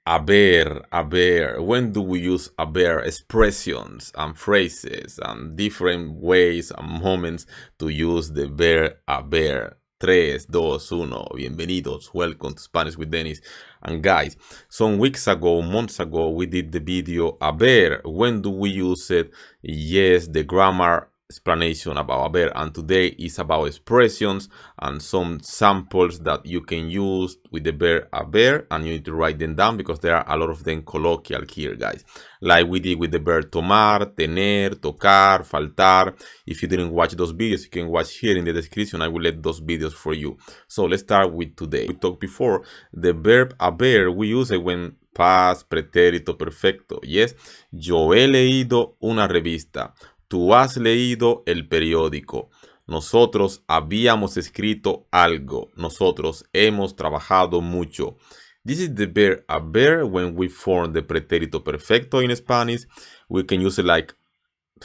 haber. When do we use haber? Expressions and phrases and different ways and moments to use the verb haber. 3, 2, 1. Bienvenidos. Welcome to Spanish with Dennis. And guys, some weeks ago, months ago, we did the video haber. When do we use it? Yes, the grammar explanation about haber, and today is about expressions and some samples that you can use with the verb haber, and you need to write them down because there are a lot of them colloquial here, guys, like we did with the verb tomar, tener, tocar, faltar. If you didn't watch those videos, you can watch here in the description. I will let those videos for you. So let's start with today. We talked before the verb haber, we use it when past, pretérito perfecto. Yes, yo he leído una revista. Tú has leído el periódico. Nosotros habíamos escrito algo. Nosotros hemos trabajado mucho. This is the verb haber when we form the pretérito perfecto in Spanish. We can use it like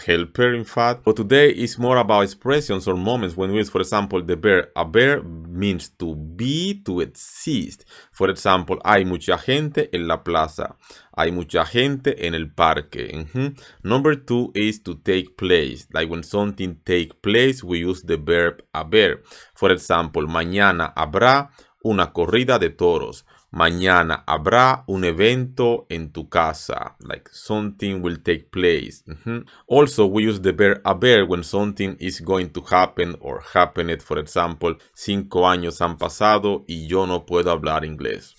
helper, in fact. But today is more about expressions or moments when we use, for example, the verb haber means to be, to exist. For example, hay mucha gente en la plaza. Hay mucha gente en el parque. Number 2 is to take place. Like when something take place, we use the verb haber. For example, mañana habrá una corrida de toros. Mañana habrá un evento en tu casa. Like something will take place. Also, we use the verb haber when something is going to happen or happened. For example, 5 años han pasado y yo no puedo hablar inglés.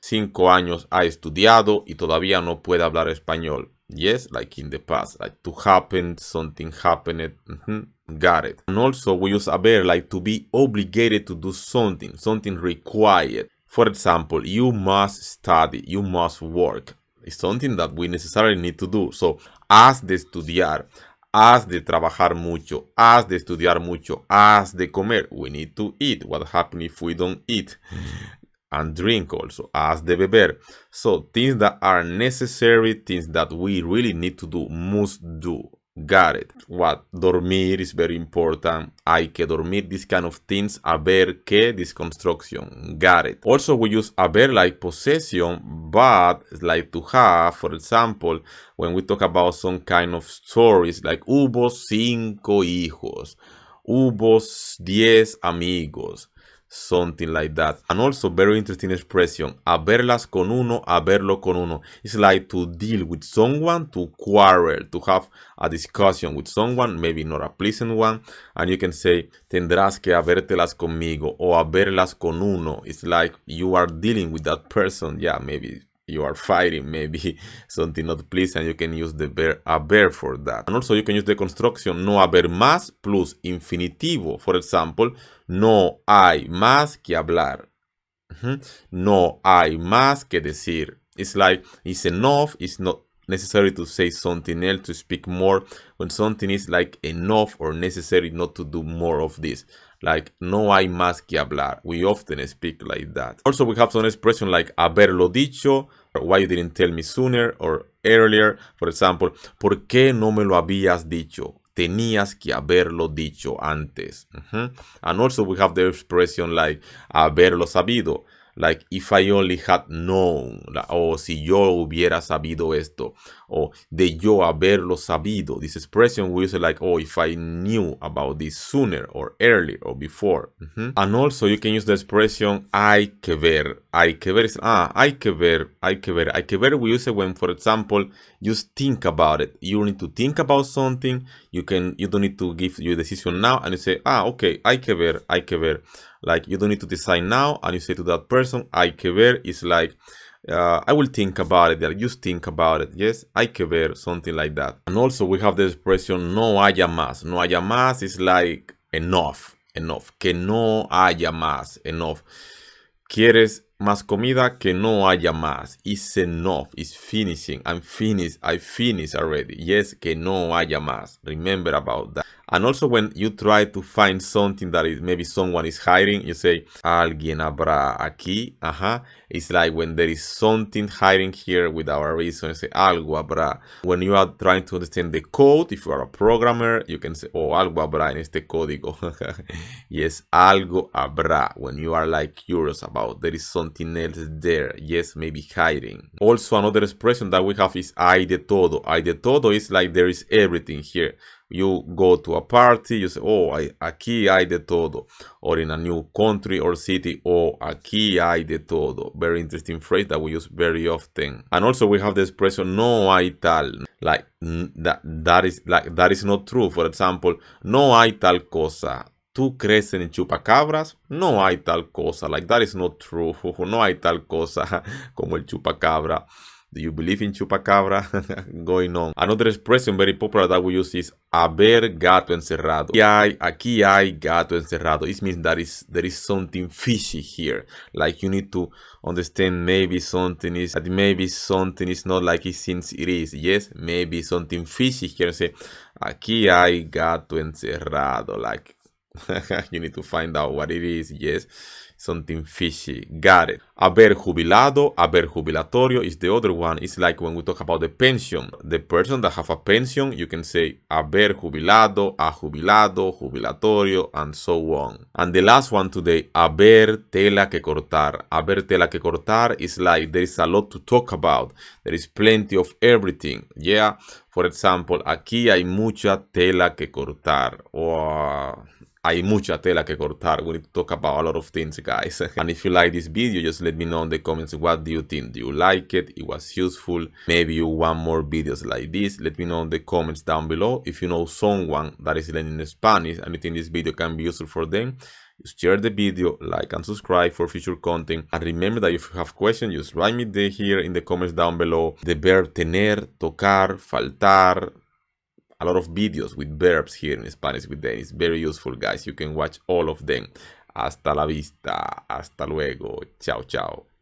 5 años ha estudiado y todavía no puede hablar español. Yes, like in the past, like to happen, something happened. Got it. And also we use haber like to be obligated to do something, something required. For example, you must study, you must work. It's something that we necessarily need to do. So, has de estudiar, has de trabajar mucho, has de estudiar mucho, has de comer. We need to eat. What happens if we don't eat? And drink also, has de beber. So, things that are necessary, things that we really need to do, must do. Got it. What? Dormir is very important. Hay que dormir. These kind of things. Haber que, this construction. Got it. Also, we use haber like possession, but like to have. For example, when we talk about some kind of stories, like hubo 5 hijos. Hubo 10 amigos. Something like that. And also very interesting expression, haberlas con uno, haberlo con uno. It's like to deal with someone, to quarrel, to have a discussion with someone, maybe not a pleasant one. And you can say, tendrás que habértelas conmigo, o haberlas con uno. It's like you are dealing with that person. Yeah, maybe you are fighting, maybe something not pleasant. You can use the verb haber for that. And also you can use the construction no haber más plus infinitivo. For example, no hay más que hablar. No hay más que decir. It's like it's enough. It's not necessary to say something else, to speak more. When something is like enough or necessary not to do more of this. Like, no hay más que hablar. We often speak like that. Also, we have some expression like haberlo dicho, or why you didn't tell me sooner or earlier. For example, ¿por qué no me lo habías dicho? Tenías que haberlo dicho antes. And also, we have the expression like haberlo sabido. Like, if I only had known, o si yo hubiera sabido esto, o de yo haberlo sabido. This expression we use it like, oh, if I knew about this sooner or earlier or before. And also you can use the expression hay que ver. Hay que ver is, hay que ver, hay que ver. Hay que ver we use it when, for example, just think about it. You need to think about something. You don't need to give your decision now, and you say, okay, hay que ver, hay que ver. Like, you don't need to decide now, and you say to that person, hay que ver is like, I will think about it. Like, just think about it. Yes, hay que ver, something like that. And also we have the expression no haya más. No haya más is like enough, enough. Que no haya más, enough. ¿Quieres más comida? Que no haya más. It's enough. It's finishing. I'm finished. I finished already. Yes, que no haya más. Remember about that. And also when you try to find something that is maybe someone is hiding, you say, alguien habrá aquí. It's like when there is something hiding here with our reason, you say, algo habrá. When you are trying to understand the code, if you are a programmer, you can say, oh, algo habrá en este código. Yes, algo habrá. When you are like curious about there is something else there. Yes, maybe hiding. Also, another expression that we have is hay de todo. Hay de todo is like there is everything here. You go to a party, you say, oh, aquí hay de todo. Or in a new country or city, oh, aquí hay de todo. Very interesting phrase that we use very often. And also we have the expression no hay tal. Like that is not true. For example, no hay tal cosa. ¿Tú crees en chupacabras? No hay tal cosa. Like that is not true. No hay tal cosa como el chupacabra. Do you believe in chupacabra? Going on. Another expression very popular that we use is haber gato encerrado. Aquí hay gato encerrado. It means that there is something fishy here. Like you need to understand maybe something is not like it seems it is. Yes, maybe something fishy here. Say, aquí hay gato encerrado. Like you need to find out what it is. Yes, something fishy. Got it. Haber jubilado, haber jubilatorio is the other one. It's like when we talk about the pension. The person that have a pension, you can say haber jubilado, a jubilado, jubilatorio, and so on. And the last one today, haber tela que cortar. Haber tela que cortar is like there is a lot to talk about. There is plenty of everything. Yeah. For example, aquí hay mucha tela que cortar. Or hay mucha tela que cortar. We need to talk about a lot of things, guys. And if you like this video, just let me know in the comments what do you think. Do you like it? It was useful? Maybe you want more videos like this? Let me know in the comments down below. If you know someone that is learning Spanish and you think this video can be useful for them, just share the video, like and subscribe for future content. And remember that if you have questions, just write me there here in the comments down below. The verb tener, tocar, faltar. A lot of videos with verbs here in Spanish with them. It's very useful, guys. You can watch all of them. Hasta la vista. Hasta luego. Chao, chao.